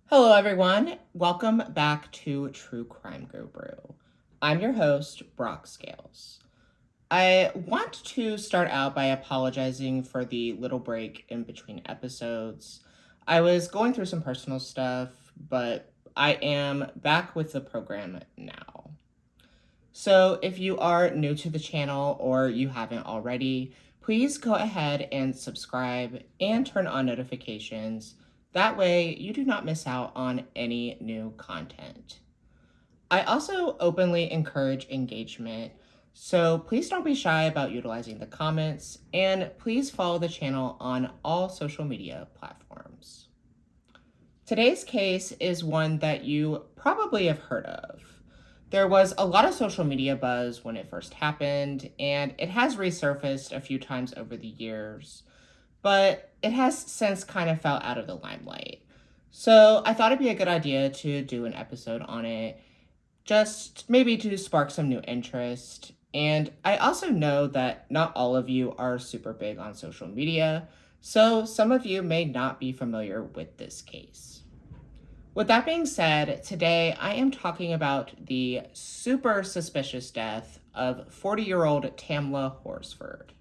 Hello, everyone. Welcome back to True Crime Guru. I'm your host, Brock Scales. I want to start out by apologizing for the little break in between episodes. I was going through some personal stuff, but I am back with the program now. So, if you are new to the channel or you haven't already, please go ahead and subscribe and turn on notifications. That way, you do not miss out on any new content. I also openly encourage engagement, so please don't be shy about utilizing the comments, and please follow the channel on all social media platforms. Today's case is one that you probably have heard of. There was a lot of social media buzz when it first happened, and it has resurfaced a few times over the years, but it has since kind of fell out of the limelight. So I thought it'd be a good idea to do an episode on it, just maybe to spark some new interest. And I also know that not all of you are super big on social media, so some of you may not be familiar with this case. With that being said, today I am talking about the super suspicious death of 40-year-old Tamla Horsford,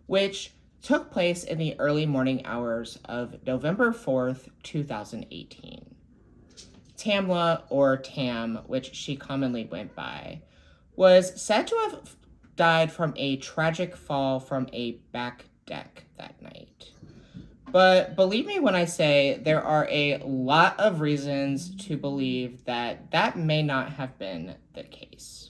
which took place in the early morning hours of November 4th, 2018. Tamla, or Tam, which she commonly went by, was said to have died from a tragic fall from a back deck that night. But believe me when I say there are a lot of reasons to believe that that may not have been the case.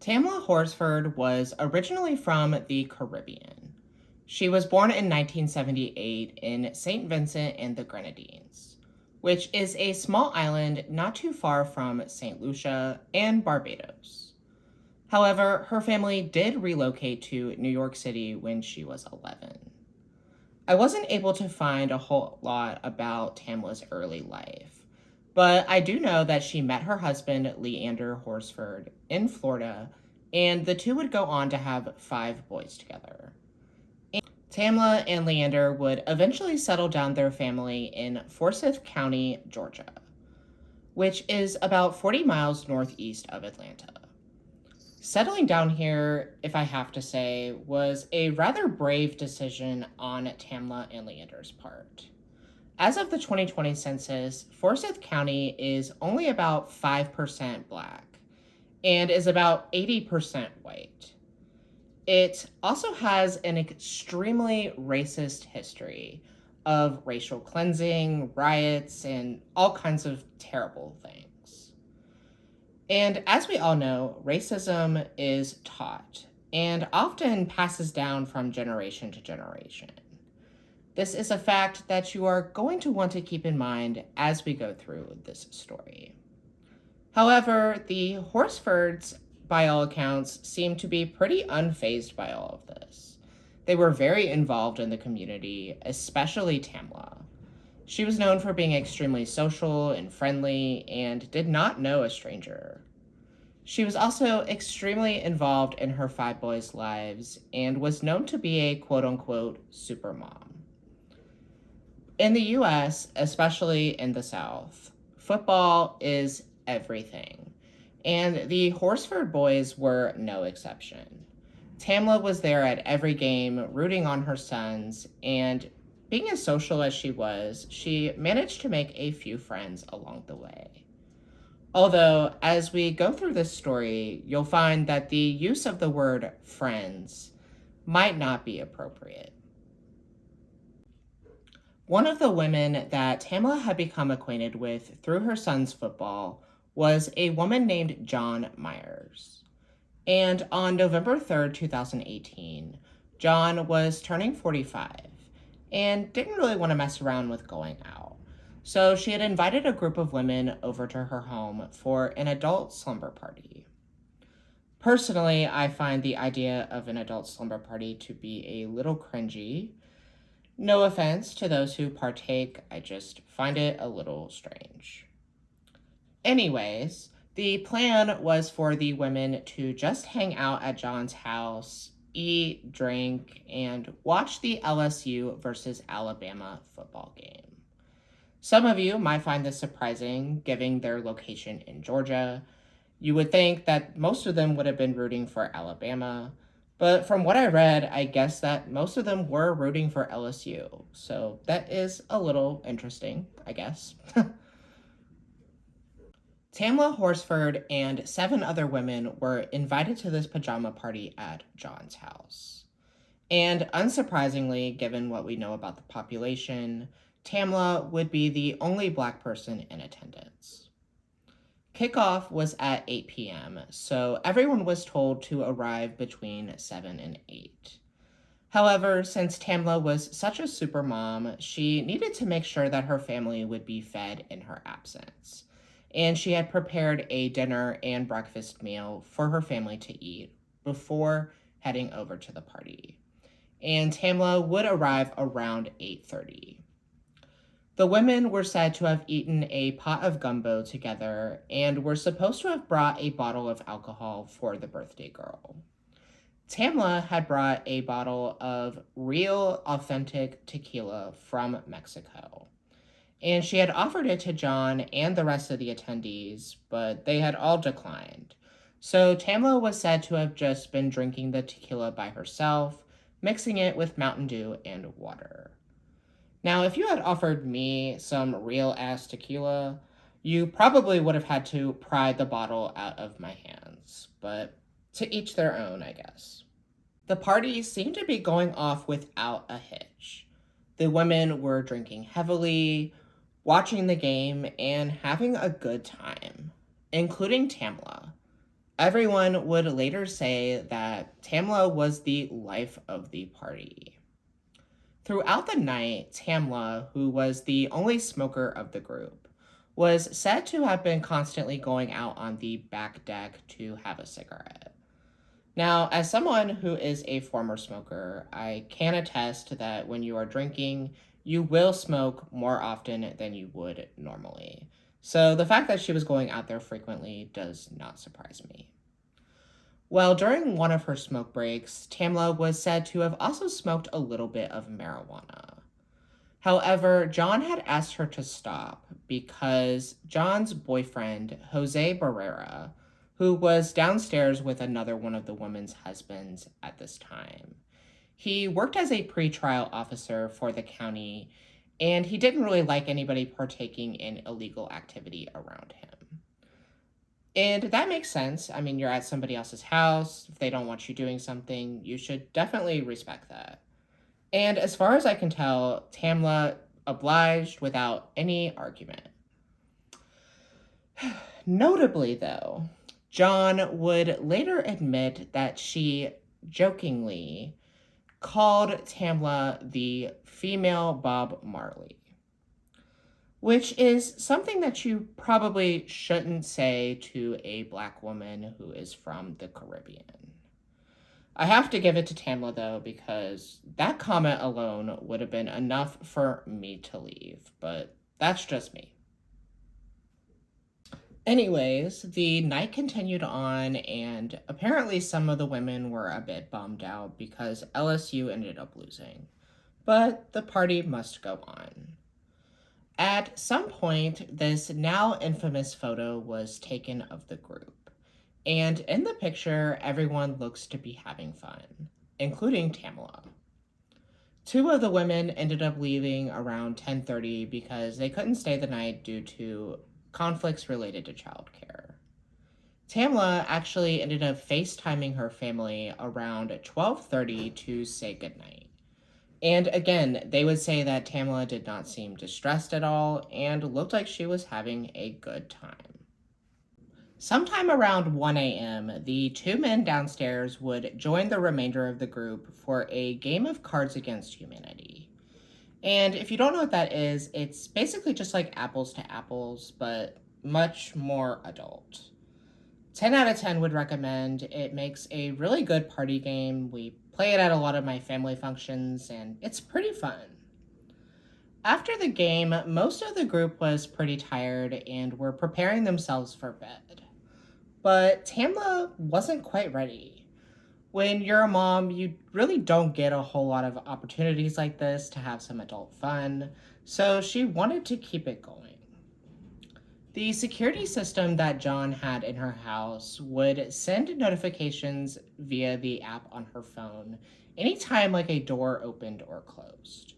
Tamla Horsford was originally from the Caribbean. She was born in 1978 in St. Vincent and the Grenadines, which is a small island not too far from St. Lucia and Barbados. However, her family did relocate to New York City when she was 11. I wasn't able to find a whole lot about Tamla's early life, but I do know that she met her husband, Leander Horsford, in Florida, and the two would go on to have 5 boys together. Tamla and Leander would eventually settle down their family in Forsyth County, Georgia, which is about 40 miles northeast of Atlanta. Settling down here, if I have to say, was a rather brave decision on Tamla and Leander's part. As of the 2020 census, Forsyth County is only about 5% Black and is about 80% white. It also has an extremely racist history of racial cleansing, riots, and all kinds of terrible things. And as we all know, racism is taught and often passes down from generation to generation. This is a fact that you are going to want to keep in mind as we go through this story. However, the Horsfords, by all accounts, seem to be pretty unfazed by all of this. They were very involved in the community, especially Tamla. She was known for being extremely social and friendly and did not know a stranger. She was also extremely involved in her 5 boys' lives and was known to be a quote-unquote super mom. In the US, especially in the South, football is everything, and the Horsford boys were no exception. Tamla was there at every game, rooting on her sons, and being as social as she was, she managed to make a few friends along the way. Although, as we go through this story, you'll find that the use of the word friends might not be appropriate. One of the women that Tamla had become acquainted with through her son's football was a woman named John Myers. And on November 3rd, 2018, John was turning 45 and didn't really want to mess around with going out. So she had invited a group of women over to her home for an adult slumber party. Personally, I find the idea of an adult slumber party to be a little cringy. No offense to those who partake, I just find it a little strange. Anyways, the plan was for the women to just hang out at John's house eat, drink, and watch the LSU versus Alabama football game. Some of you might find this surprising, given their location in Georgia. You would think that most of them would have been rooting for Alabama, but from what I read, I guess that most of them were rooting for LSU. So that is a little interesting, I guess. Tamla Horsford and 7 other women were invited to this pajama party at John's house. And unsurprisingly, given what we know about the population, Tamla would be the only Black person in attendance. Kickoff was at 8 p.m., so everyone was told to arrive between 7 and 8. However, since Tamla was such a super mom, she needed to make sure that her family would be fed in her absence. And she had prepared a dinner and breakfast meal for her family to eat before heading over to the party. And Tamla would arrive around 8:30. The women were said to have eaten a pot of gumbo together and were supposed to have brought a bottle of alcohol for the birthday girl. Tamla had brought a bottle of real, authentic tequila from Mexico, and she had offered it to John and the rest of the attendees, but they had all declined. So Tamla was said to have just been drinking the tequila by herself, mixing it with Mountain Dew and water. Now, if you had offered me some real-ass tequila, you probably would have had to pry the bottle out of my hands, but to each their own, I guess. The party seemed to be going off without a hitch. The women were drinking heavily, watching the game, and having a good time, including Tamla. Everyone would later say that Tamla was the life of the party. Throughout the night, Tamla, who was the only smoker of the group, was said to have been constantly going out on the back deck to have a cigarette. Now, as someone who is a former smoker, I can attest that when you are drinking, you will smoke more often than you would normally. So the fact that she was going out there frequently does not surprise me. Well, during one of her smoke breaks, Tamla was said to have also smoked a little bit of marijuana. However, John had asked her to stop because John's boyfriend, Jose Barrera, who was downstairs with another one of the woman's husbands at this time, he worked as a pretrial officer for the county, and he didn't really like anybody partaking in illegal activity around him. And that makes sense. I mean, you're at somebody else's house. If they don't want you doing something, you should definitely respect that. And as far as I can tell, Tamla obliged without any argument. Notably, though, John would later admit that she jokingly called Tamla the female Bob Marley, which is something that you probably shouldn't say to a Black woman who is from the Caribbean. I have to give it to Tamla, though, because that comment alone would have been enough for me to leave, but that's just me. Anyways, the night continued on, and apparently some of the women were a bit bummed out because LSU ended up losing. But the party must go on. At some point, this now infamous photo was taken of the group, and in the picture, everyone looks to be having fun, including Tamla. 2 of the women ended up leaving around 10:30 because they couldn't stay the night due to conflicts related to childcare. Tamla actually ended up FaceTiming her family around 12:30 to say goodnight. And again, they would say that Tamla did not seem distressed at all and looked like she was having a good time. Sometime around 1 a.m., the 2 men downstairs would join the remainder of the group for a game of Cards Against Humanity. And if you don't know what that is, it's basically just like Apples to Apples, but much more adult. 10 out of 10 would recommend. It makes a really good party game. We play it at a lot of my family functions, and it's pretty fun. After the game, most of the group was pretty tired and were preparing themselves for bed. But Tamla wasn't quite ready. When you're a mom, you really don't get a whole lot of opportunities like this to have some adult fun, so she wanted to keep it going. The security system that John had in her house would send notifications via the app on her phone anytime like a door opened or closed.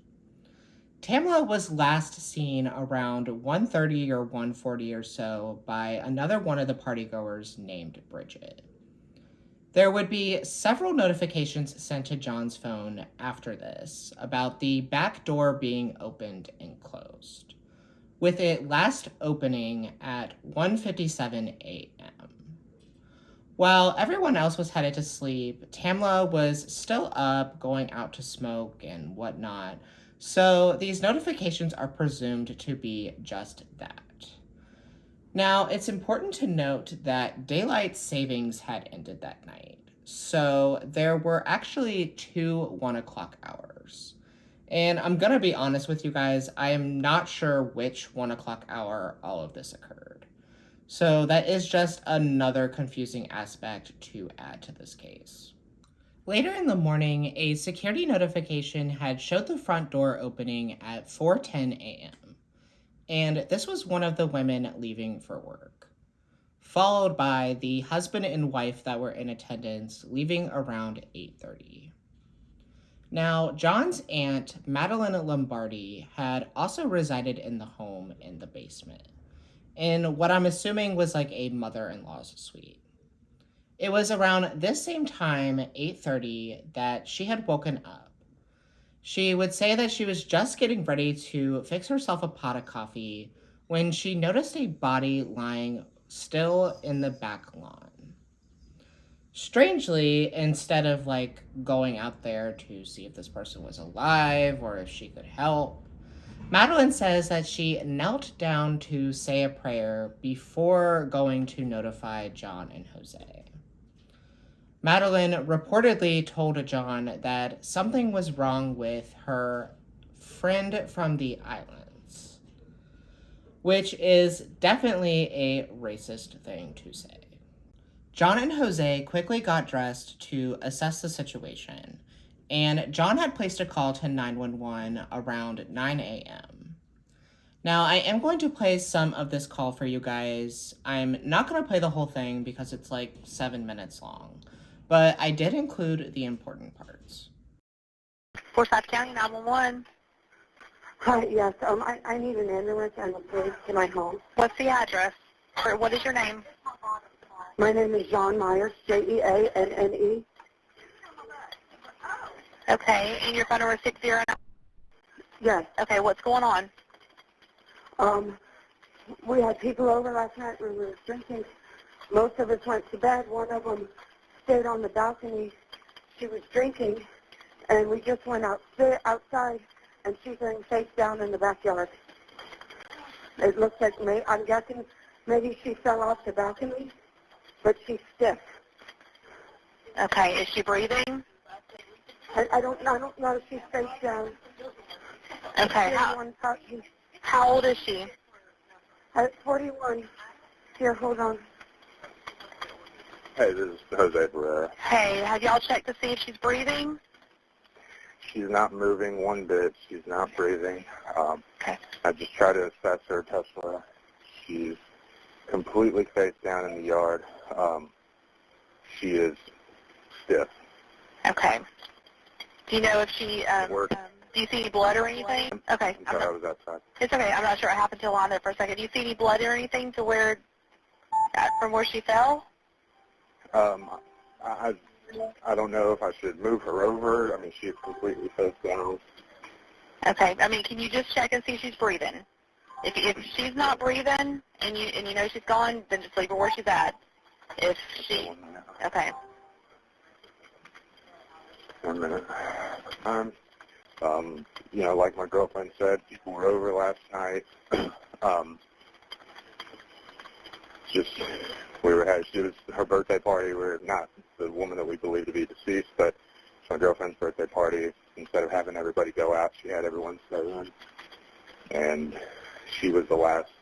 Tamla was last seen around 1:30 or 1:40 or so by another one of the partygoers named Bridget. There would be several notifications sent to John's phone after this about the back door being opened and closed, with it last opening at 1:57 a.m. While everyone else was headed to sleep, Tamla was still up going out to smoke and whatnot, so these notifications are presumed to be just that. Now, it's important to note that daylight savings had ended that night, so there were actually two 1 o'clock hours. And I'm gonna be honest with you guys, I am not sure which 1 o'clock hour all of this occurred. So that is just another confusing aspect to add to this case. Later in the morning, a security notification had showed the front door opening at 4:10 a.m. And this was one of the women leaving for work, followed by the husband and wife that were in attendance leaving around 8:30. Now, John's aunt, Madeline Lombardi, had also resided in the home in the basement, in what I'm assuming was like a mother-in-law's suite. It was around this same time, 8:30, that she had woken up. She would say that she was just getting ready to fix herself a pot of coffee when she noticed a body lying still in the back lawn. Strangely, instead of like going out there to see if this person was alive or if she could help, Madeline says that she knelt down to say a prayer before going to notify John and Jose. Madeline reportedly told John that something was wrong with her friend from the islands, which is definitely a racist thing to say. John and Jose quickly got dressed to assess the situation, and John had placed a call to 911 around 9 a.m. Now, I am going to play some of this call for you guys. I'm not going to play the whole thing because it's like 7 minutes long, but I did include the important parts. Forsyth County 911. Hi, yes. I need an ambulance and a police to my home. What's the address? Or what is your name? My name is John Myers, Jeanne. Okay, and your phone number is 609? Yes. Okay, what's going on? We had people over last night. We were drinking. Most of us went to bed. One of them stayed on the balcony. She was drinking, and we just went outside, and she's laying face down in the backyard. It looks like, I'm guessing maybe she fell off the balcony, but she's stiff. Okay, is she breathing? I don't know if she's face down. Okay, how old is she? 41. Here, hold on. Hey, this is Jose Barrera. Hey, have y'all checked to see if she's breathing? She's not moving one bit. She's not breathing. Okay. I just try to assess her, touch her. She's completely face down in the yard. She is stiff. Okay. Do you know if she, do you see any blood or anything? Okay. I'm sorry, I was outside. It's okay. I'm not sure. I happened to lie there for a second. Do you see any blood or anything to where, from where she fell? I don't know if I should move her over. I mean, she is completely face down. Okay. I mean, can you just check and see if she's breathing? If she's not breathing and you know she's gone, then just leave her where she's at. If she, okay. 1 minute. You know, like my girlfriend said, people were over last night. She was her birthday party. We're not the woman that we believe to be deceased, but it's my girlfriend's birthday party. Instead of having everybody go out, she had everyone stay in. And she was the last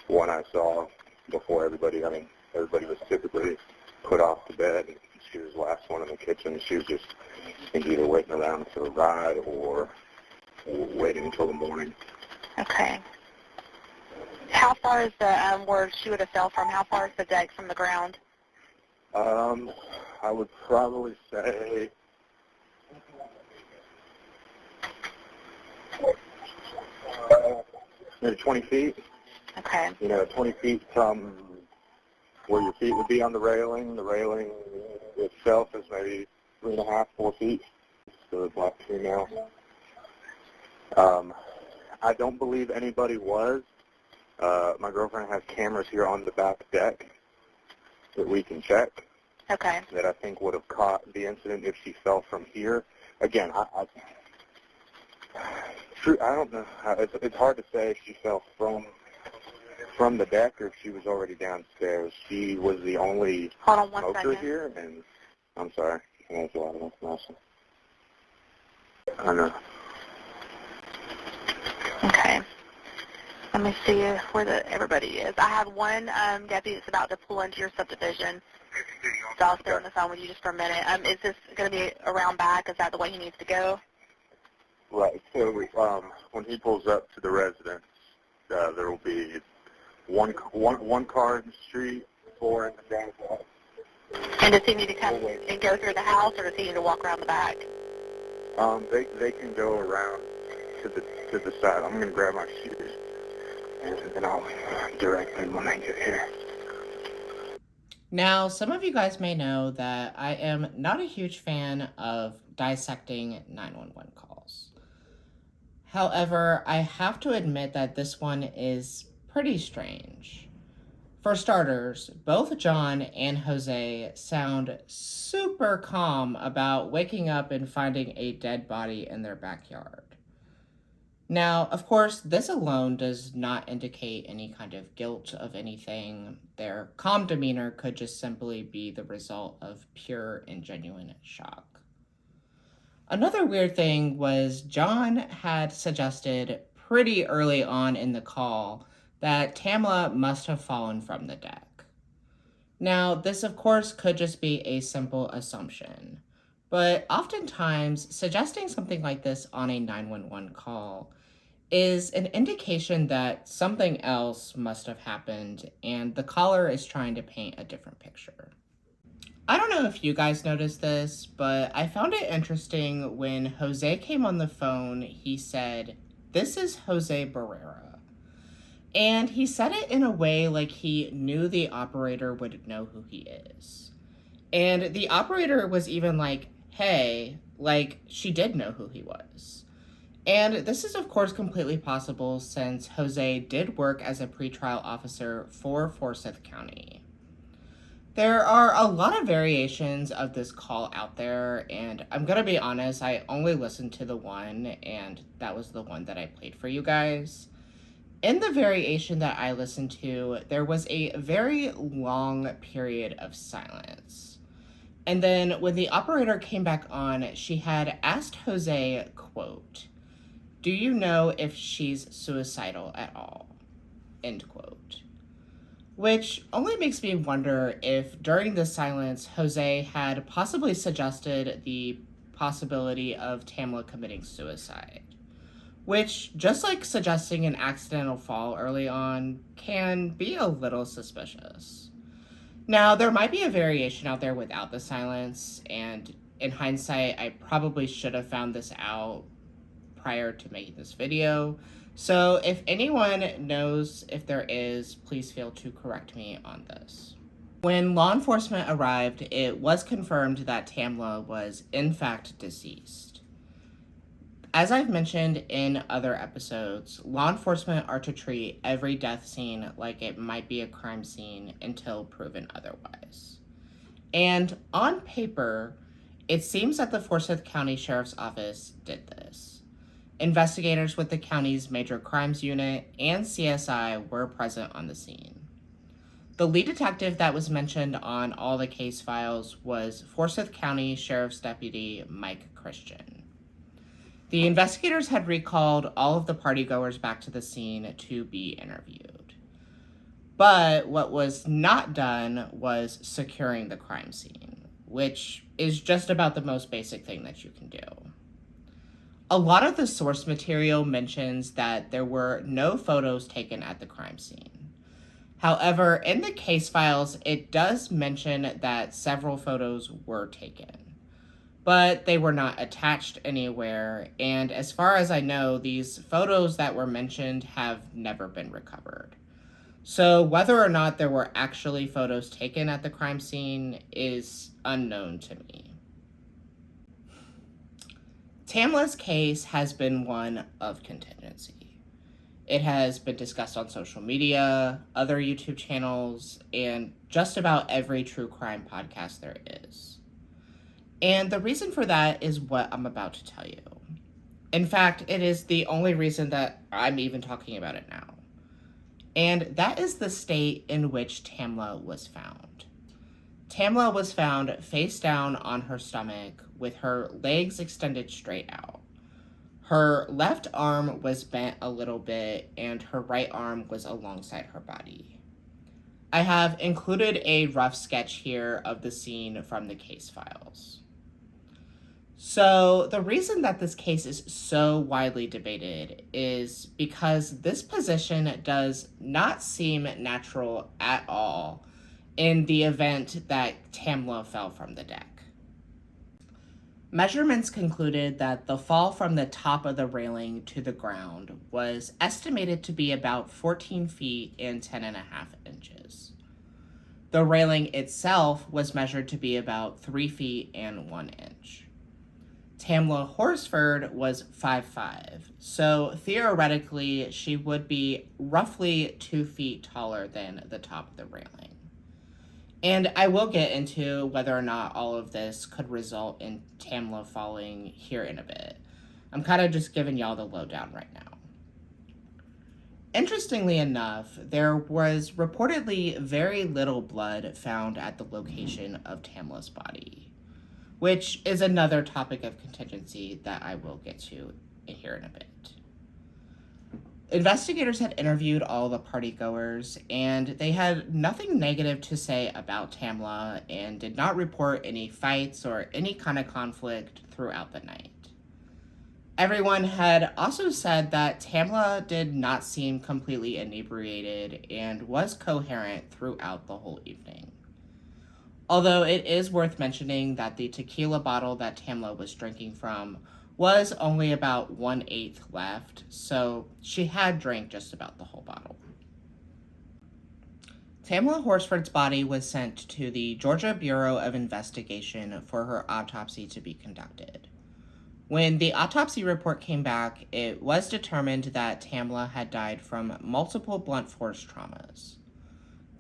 one I saw before everybody was typically put off to bed. she was the last one in the kitchen. She was just, I think, either waiting around for a ride or waiting until the morning. Okay. How far is the, where she would have fell from, how far is the deck from the ground? I would probably say maybe 20 feet. Okay. 20 feet from where your feet would be on the railing. The railing itself is maybe 3.5, 4 feet. So the black female. I don't believe anybody was. My girlfriend has cameras here on the back deck that we can check. Okay. That I think would have caught the incident if she fell from here. Again, I don't know. It's hard to say if she fell from the deck or if she was already downstairs. She was the only smoker here, and I'm sorry. There's a lot of information. I know. Okay. Let me see where everybody is. I have one deputy that's about to pull into your subdivision. So I'll stay on the phone with you just for a minute. Is this going to be around back? Is that the way he needs to go? Right. So when he pulls up to the residence, there will be one car in the street, 4 in the driveway. And does he need to come and go through the house, or does he need to walk around the back? They can go around to the side. I'm going to grab my shoes, and I'll direct them when I get here. Now, some of you guys may know that I am not a huge fan of dissecting 911 calls. However, I have to admit that this one is pretty strange. For starters, both John and Jose sound super calm about waking up and finding a dead body in their backyard. Now, of course, this alone does not indicate any kind of guilt of anything. Their calm demeanor could just simply be the result of pure and genuine shock. Another weird thing was John had suggested pretty early on in the call that Tamla must have fallen from the deck. Now, this of course could just be a simple assumption, but oftentimes suggesting something like this on a 911 call is an indication that something else must have happened and the caller is trying to paint a different picture. I don't know if you guys noticed this, but I found it interesting when Jose came on the phone, he said, "This is Jose Barrera." And he said it in a way like he knew the operator would know who he is. And the operator was even like, hey, like she did know who he was. And this is of course completely possible since Jose did work as a pretrial officer for Forsyth County. There are a lot of variations of this call out there, and I'm gonna be honest, I only listened to the one, and that was the one that I played for you guys. In the variation that I listened to, there was a very long period of silence. And then when the operator came back on, she had asked Jose, quote, "Do you know if she's suicidal at all?" End quote. Which only makes me wonder if during the silence, Jose had possibly suggested the possibility of Tamla committing suicide. Which, just like suggesting an accidental fall early on, can be a little suspicious. Now, there might be a variation out there without the silence, and in hindsight, I probably should have found this out prior to making this video. So if anyone knows if there is, please feel to correct me on this. When law enforcement arrived, it was confirmed that Tamla was in fact deceased. As I've mentioned in other episodes, law enforcement are to treat every death scene like it might be a crime scene until proven otherwise. And on paper, it seems that the Forsyth County Sheriff's Office did this. Investigators with the county's Major Crimes Unit and CSI were present on the scene. The lead detective that was mentioned on all the case files was Forsyth County Sheriff's Deputy Mike Christian. The investigators had recalled all of the partygoers back to the scene to be interviewed. But what was not done was securing the crime scene, which is just about the most basic thing that you can do. A lot of the source material mentions that there were no photos taken at the crime scene. However, in the case files, it does mention that several photos were taken, but they were not attached anywhere, and as far as I know, these photos that were mentioned have never been recovered. So whether or not there were actually photos taken at the crime scene is unknown to me. Tamla's case has been one of contingency. It has been discussed on social media, other YouTube channels, and just about every true crime podcast there is. And the reason for that is what I'm about to tell you. In fact, it is the only reason that I'm even talking about it now. And that is the state in which Tamla was found. Tamla was found face down on her stomach with her legs extended straight out. Her left arm was bent a little bit and her right arm was alongside her body. I have included a rough sketch here of the scene from the case files. So the reason that this case is so widely debated is because this position does not seem natural at all in the event that Tamla fell from the deck. Measurements concluded that the fall from the top of the railing to the ground was estimated to be about 14 feet and 10.5 inches. The railing itself was measured to be about 3 feet and 1 inch. Tamla Horsford was 5'5", so theoretically she would be roughly 2 feet taller than the top of the railing. And I will get into whether or not all of this could result in Tamla falling here in a bit. I'm kind of just giving y'all the lowdown right now. Interestingly enough, there was reportedly very little blood found at the location of Tamla's body, which is another topic of contingency that I will get to here in a bit. Investigators had interviewed all the partygoers, and they had nothing negative to say about Tamla and did not report any fights or any kind of conflict throughout the night. Everyone had also said that Tamla did not seem completely inebriated and was coherent throughout the whole evening. Although it is worth mentioning that the tequila bottle that Tamla was drinking from was only about 1/8 left, so she had drank just about the whole bottle. Tamla Horsford's body was sent to the Georgia Bureau of Investigation for her autopsy to be conducted. When the autopsy report came back, it was determined that Tamla had died from multiple blunt force traumas.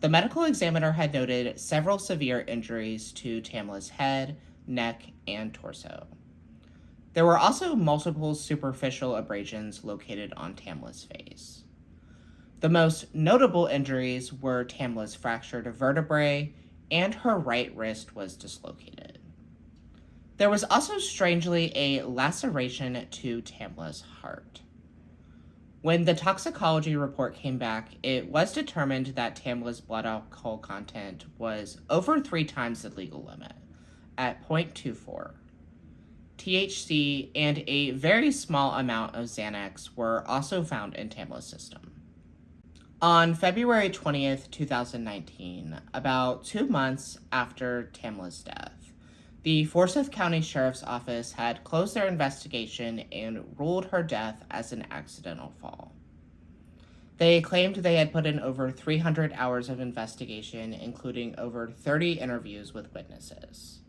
The medical examiner had noted several severe injuries to Tamla's head, neck, and torso. There were also multiple superficial abrasions located on Tamla's face. The most notable injuries were Tamla's fractured vertebrae, and her right wrist was dislocated. There was also strangely a laceration to Tamla's heart. When the toxicology report came back, it was determined that Tamla's blood alcohol content was over 3 times the legal limit, at 0.24. THC and a very small amount of Xanax were also found in Tamla's system. On February 20th, 2019, about 2 months after Tamla's death, the Forsyth County Sheriff's Office had closed their investigation and ruled her death as an accidental fall. They claimed they had put in over 300 hours of investigation, including over 30 interviews with witnesses.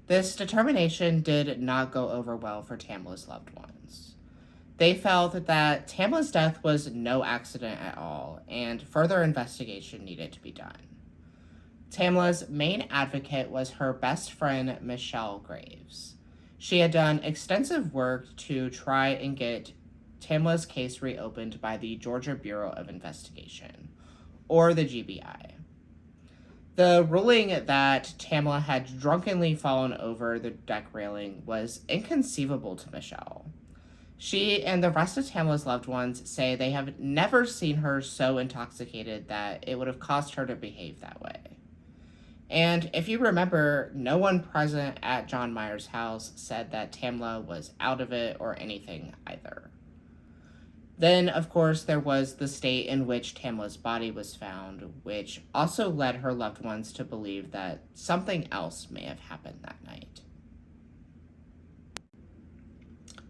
This determination did not go over well for Tamla's loved ones. They felt that Tamla's death was no accident at all, and further investigation needed to be done. Tamla's main advocate was her best friend, Michelle Graves. She had done extensive work to try and get Tamla's case reopened by the Georgia Bureau of Investigation, or the GBI. The ruling that Tamla had drunkenly fallen over the deck railing was inconceivable to Michelle. She and the rest of Tamla's loved ones say they have never seen her so intoxicated that it would have caused her to behave that way. And if you remember, no one present at John Myers' house said that Tamla was out of it or anything either. Then, of course, there was the state in which Tamla's body was found, which also led her loved ones to believe that something else may have happened that night.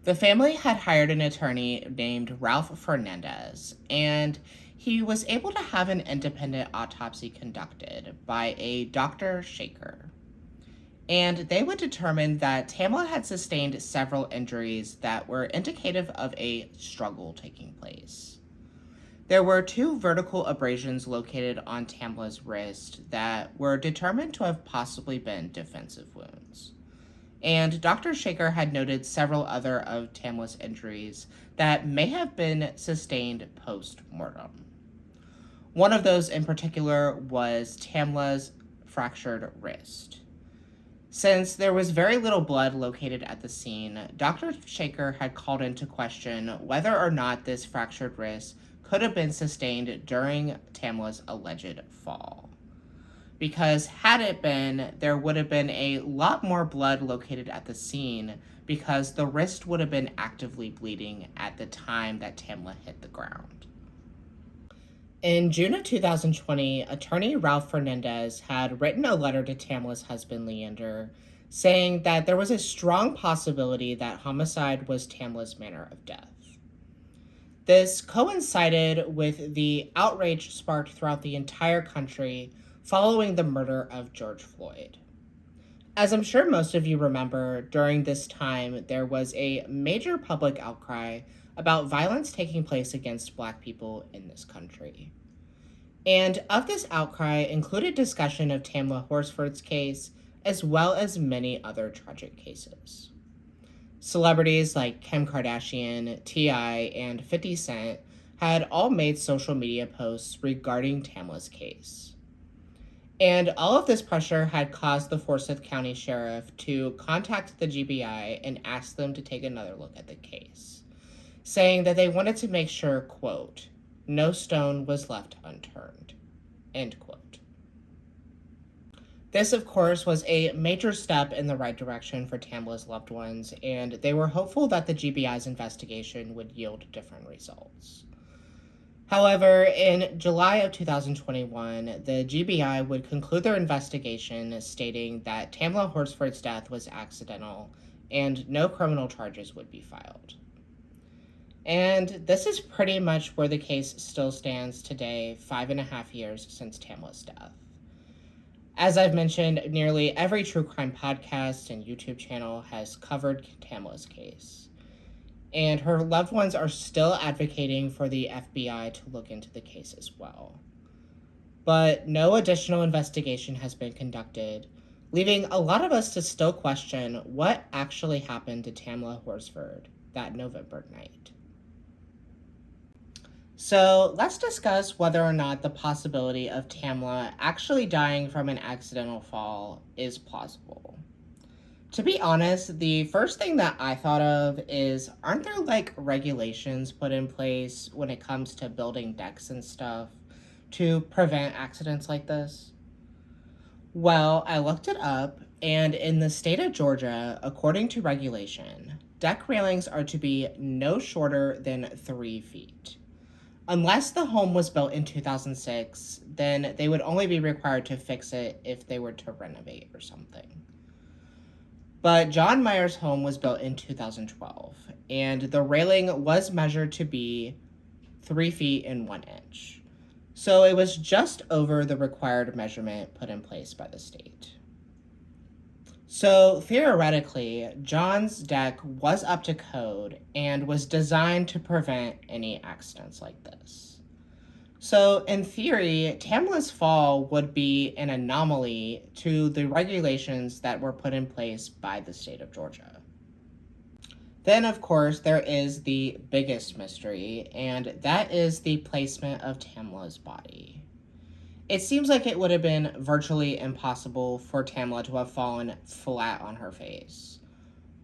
The family had hired an attorney named Ralph Fernandez, and he was able to have an independent autopsy conducted by a Dr. Shaker. And they would determine that Tamla had sustained several injuries that were indicative of a struggle taking place. There were 2 vertical abrasions located on Tamla's wrist that were determined to have possibly been defensive wounds. And Dr. Shaker had noted several other of Tamla's injuries that may have been sustained post-mortem. One of those in particular was Tamla's fractured wrist. Since there was very little blood located at the scene, Dr. Shaker had called into question whether or not this fractured wrist could have been sustained during Tamla's alleged fall. Because had it been, there would have been a lot more blood located at the scene because the wrist would have been actively bleeding at the time that Tamla hit the ground. In June of 2020, attorney Ralph Fernandez had written a letter to Tamla's husband, Leander, saying that there was a strong possibility that homicide was Tamla's manner of death. This coincided with the outrage sparked throughout the entire country following the murder of George Floyd. As I'm sure most of you remember, during this time, there was a major public outcry about violence taking place against Black people in this country. And of this outcry included discussion of Tamla Horsford's case, as well as many other tragic cases. Celebrities like Kim Kardashian, T.I., and 50 Cent had all made social media posts regarding Tamla's case. And all of this pressure had caused the Forsyth County Sheriff to contact the GBI and ask them to take another look at the case, saying that they wanted to make sure, quote, no stone was left unturned, end quote. This, of course, was a major step in the right direction for Tamla's loved ones, and they were hopeful that the GBI's investigation would yield different results. However, in July of 2021, the GBI would conclude their investigation stating that Tamla Horsford's death was accidental and no criminal charges would be filed. And this is pretty much where the case still stands today, 5.5 years since Tamla's death. As I've mentioned, nearly every true crime podcast and YouTube channel has covered Tamla's case. And her loved ones are still advocating for the FBI to look into the case as well. But no additional investigation has been conducted, leaving a lot of us to still question what actually happened to Tamla Horsford that November night. So let's discuss whether or not the possibility of Tamla actually dying from an accidental fall is plausible. To be honest, the first thing that I thought of is, aren't there like regulations put in place when it comes to building decks and stuff to prevent accidents like this? Well, I looked it up, and in the state of Georgia, according to regulation, deck railings are to be no shorter than 3 feet. Unless the home was built in 2006, then they would only be required to fix it if they were to renovate or something. But John Myers' home was built in 2012, and the railing was measured to be 3 feet and 1 inch. So it was just over the required measurement put in place by the state. So theoretically, John's deck was up to code and was designed to prevent any accidents like this. So in theory, Tamla's fall would be an anomaly to the regulations that were put in place by the state of Georgia. Then, of course, there is the biggest mystery, and that is the placement of Tamla's body. It seems like it would have been virtually impossible for Tamla to have fallen flat on her face,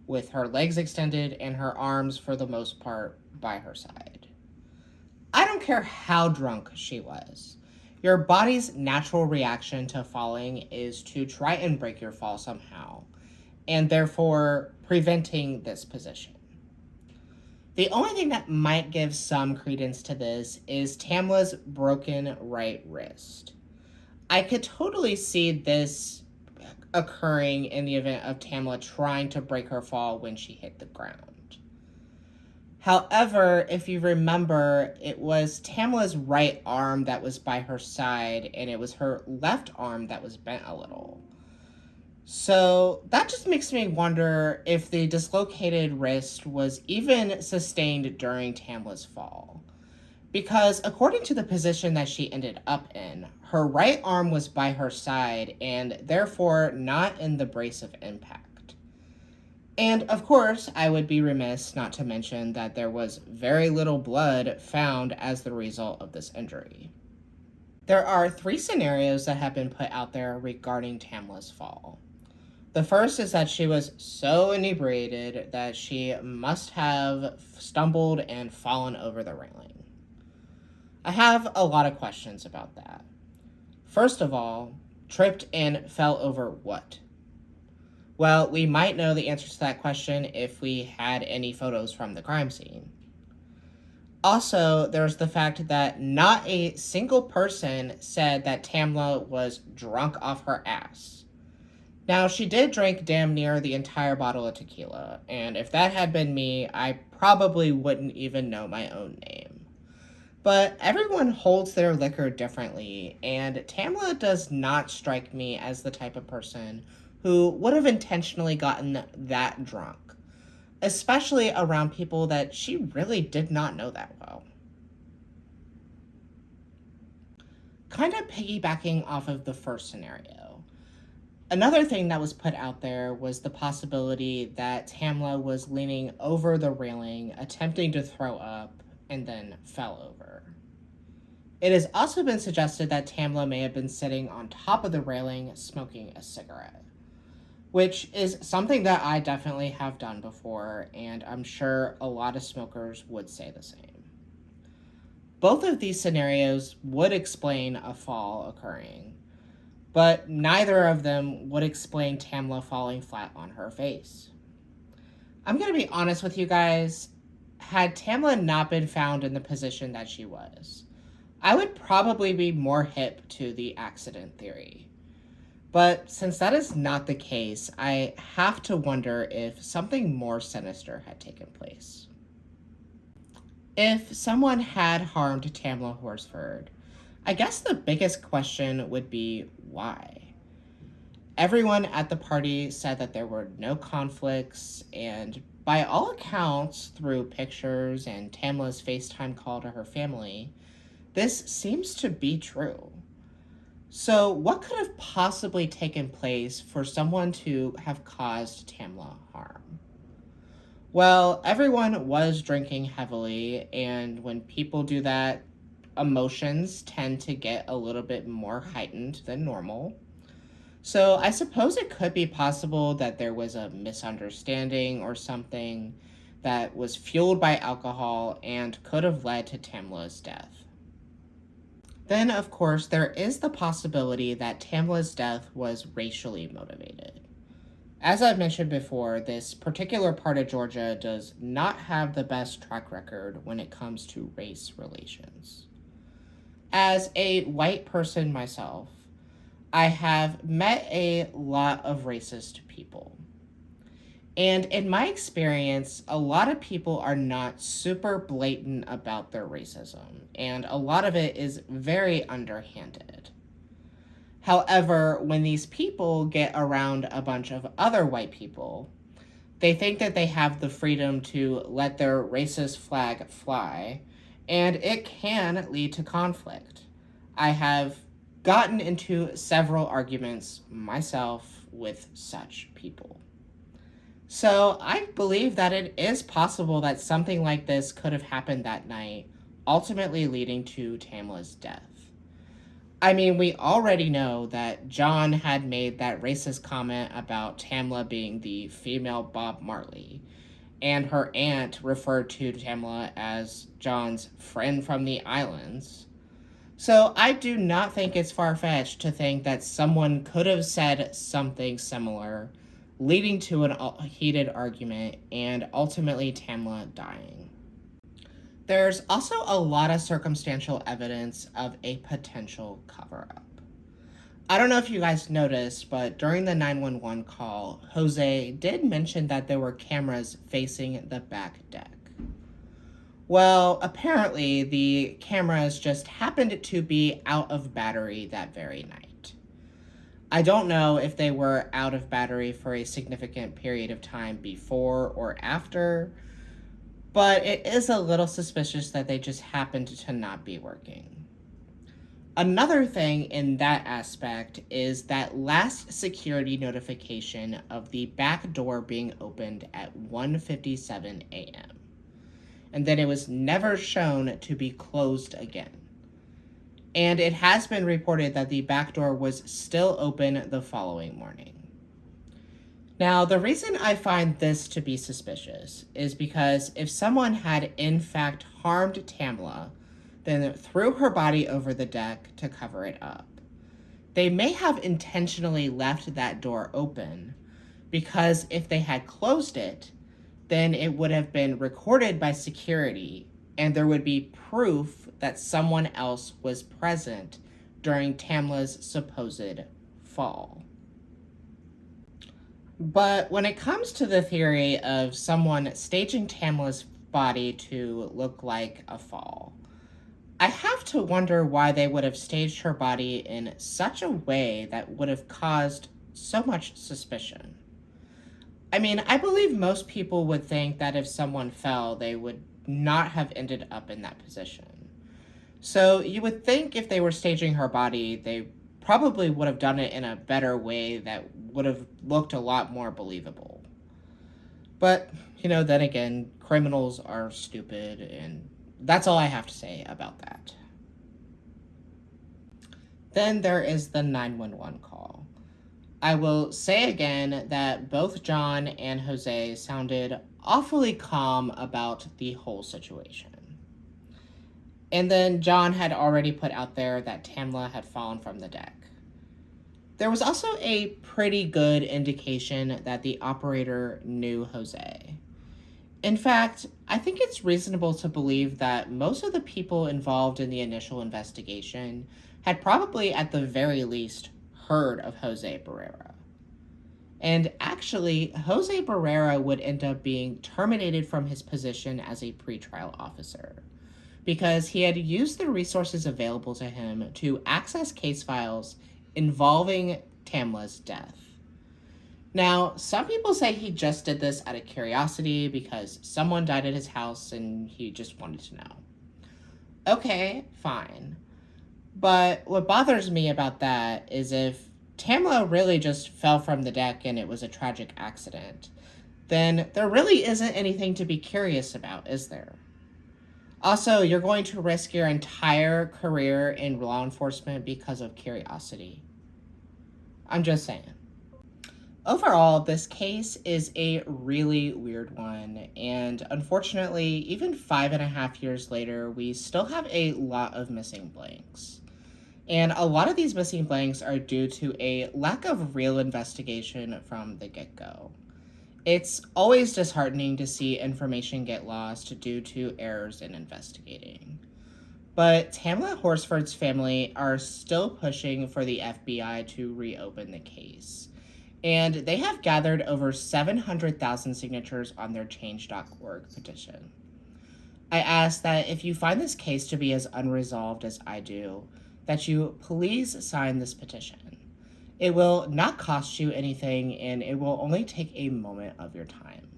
with her legs extended and her arms, for the most part, by her side. I don't care how drunk she was. your body's natural reaction to falling is to try and break your fall somehow, and therefore preventing this position. The only thing that might give some credence to this is Tamla's broken right wrist. I could totally see this occurring in the event of Tamla trying to break her fall when she hit the ground. However, if you remember, it was Tamla's right arm that was by her side, and it was her left arm that was bent a little. So that just makes me wonder if the dislocated wrist was even sustained during Tamla's fall. Because according to the position that she ended up in, her right arm was by her side and therefore not in the brace of impact. And of course, I would be remiss not to mention that there was very little blood found as the result of this injury. There are 3 scenarios that have been put out there regarding Tamla's fall. The first is that she was so inebriated that she must have stumbled and fallen over the railing. I have a lot of questions about that. First of all, tripped and fell over what? Well, we might know the answer to that question if we had any photos from the crime scene. Also, there's the fact that not a single person said that Tamla was drunk off her ass. Now, she did drink damn near the entire bottle of tequila, and if that had been me, I probably wouldn't even know my own name. But everyone holds their liquor differently, and Tamla does not strike me as the type of person who would have intentionally gotten that drunk, especially around people that she really did not know that well. Kind of piggybacking off of the first scenario, another thing that was put out there was the possibility that Tamla was leaning over the railing, attempting to throw up, and then fell over. It has also been suggested that Tamla may have been sitting on top of the railing smoking a cigarette, which is something that I definitely have done before, and I'm sure a lot of smokers would say the same. Both of these scenarios would explain a fall occurring, but neither of them would explain Tamla falling flat on her face. I'm going to be honest with you guys, had Tamla not been found in the position that she was, I would probably be more hip to the accident theory. But since that is not the case, I have to wonder if something more sinister had taken place. If someone had harmed Tamla Horsford, I guess the biggest question would be why? Everyone at the party said that there were no conflicts, and by all accounts, through pictures and Tamla's FaceTime call to her family, this seems to be true. So what could have possibly taken place for someone to have caused Tamla harm? Well, everyone was drinking heavily, and when people do that, emotions tend to get a little bit more heightened than normal. So I suppose it could be possible that there was a misunderstanding or something that was fueled by alcohol and could have led to Tamla's death. Then, of course, there is the possibility that Tamla's death was racially motivated. As I've mentioned before, this particular part of Georgia does not have the best track record when it comes to race relations. As a white person myself, I have met a lot of racist people. And in my experience, a lot of people are not super blatant about their racism, and a lot of it is very underhanded. However, when these people get around a bunch of other white people, they think that they have the freedom to let their racist flag fly, and it can lead to conflict. I have gotten into several arguments myself with such people. So I believe that it is possible that something like this could have happened that night, ultimately leading to Tamla's death. I mean, we already know that John had made that racist comment about Tamla being the female Bob Marley, and her aunt referred to Tamla as John's friend from the islands. So I do not think it's far-fetched to think that someone could have said something similar, leading to a heated argument and ultimately Tamla dying. There's also a lot of circumstantial evidence of a potential cover-up. I don't know if you guys noticed, but during the 911 call, Jose did mention that there were cameras facing the back deck. Well, apparently the cameras just happened to be out of battery that very night. I don't know if they were out of battery for a significant period of time before or after, but it is a little suspicious that they just happened to not be working. Another thing in that aspect is that last security notification of the back door being opened at 1:57 a.m. and then it was never shown to be closed again. And it has been reported that the back door was still open the following morning. Now, the reason I find this to be suspicious is because if someone had in fact harmed Tamla, then threw her body over the deck to cover it up, they may have intentionally left that door open, because if they had closed it, then it would have been recorded by security and there would be proof that someone else was present during Tamla's supposed fall. But when it comes to the theory of someone staging Tamla's body to look like a fall, I have to wonder why they would have staged her body in such a way that would have caused so much suspicion. I mean, I believe most people would think that if someone fell, they would not have ended up in that position. So you would think if they were staging her body, they probably would have done it in a better way that would have looked a lot more believable. But, then again, criminals are stupid, and that's all I have to say about that. Then there is the 911 call. I will say again that both John and Jose sounded awfully calm about the whole situation. And then John had already put out there that Tamla had fallen from the deck. There was also a pretty good indication that the operator knew Jose. In fact, I think it's reasonable to believe that most of the people involved in the initial investigation had probably, at the very least, heard of Jose Barrera. And actually, Jose Barrera would end up being terminated from his position as a pretrial officer because he had used the resources available to him to access case files involving Tamla's death. Now, some people say he just did this out of curiosity because someone died at his house and he just wanted to know. Okay, fine. But what bothers me about that is if Tamla really just fell from the deck and it was a tragic accident, then there really isn't anything to be curious about, is there? Also, you're going to risk your entire career in law enforcement because of curiosity. I'm just saying. Overall, this case is a really weird one, and unfortunately, even 5.5 years later, we still have a lot of missing blanks. And a lot of these missing blanks are due to a lack of real investigation from the get-go. It's always disheartening to see information get lost due to errors in investigating. But Tamla Horsford's family are still pushing for the FBI to reopen the case. And they have gathered over 700,000 signatures on their Change.org petition. I ask that if you find this case to be as unresolved as I do, that you please sign this petition. It will not cost you anything, and it will only take a moment of your time.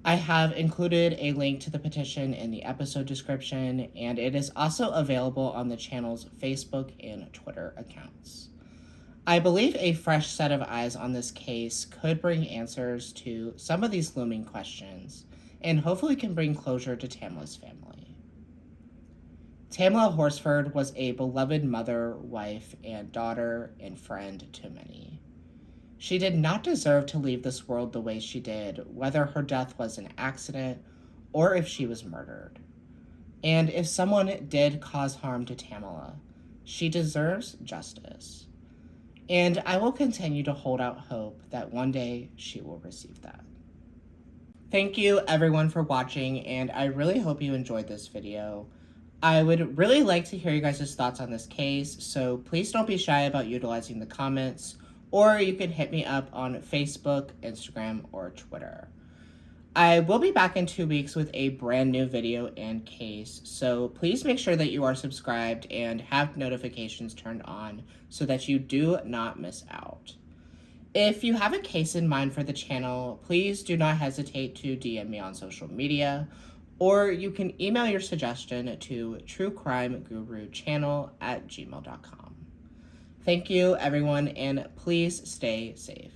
I have included a link to the petition in the episode description, and it is also available on the channel's Facebook and Twitter accounts. I believe a fresh set of eyes on this case could bring answers to some of these looming questions, and hopefully can bring closure to Tamla's family. Tamla Horsford was a beloved mother, wife, and daughter, and friend to many. She did not deserve to leave this world the way she did, whether her death was an accident or if she was murdered. And if someone did cause harm to Tamla, she deserves justice. And I will continue to hold out hope that one day she will receive that. Thank you everyone for watching, and I really hope you enjoyed this video. I would really like to hear you guys' thoughts on this case, so please don't be shy about utilizing the comments, or you can hit me up on Facebook, Instagram, or Twitter. I will be back in 2 weeks with a brand new video and case, so please make sure that you are subscribed and have notifications turned on so that you do not miss out. If you have a case in mind for the channel, please do not hesitate to DM me on social media, or you can email your suggestion to truecrimeguruchannel@gmail.com. Thank you, everyone, and please stay safe.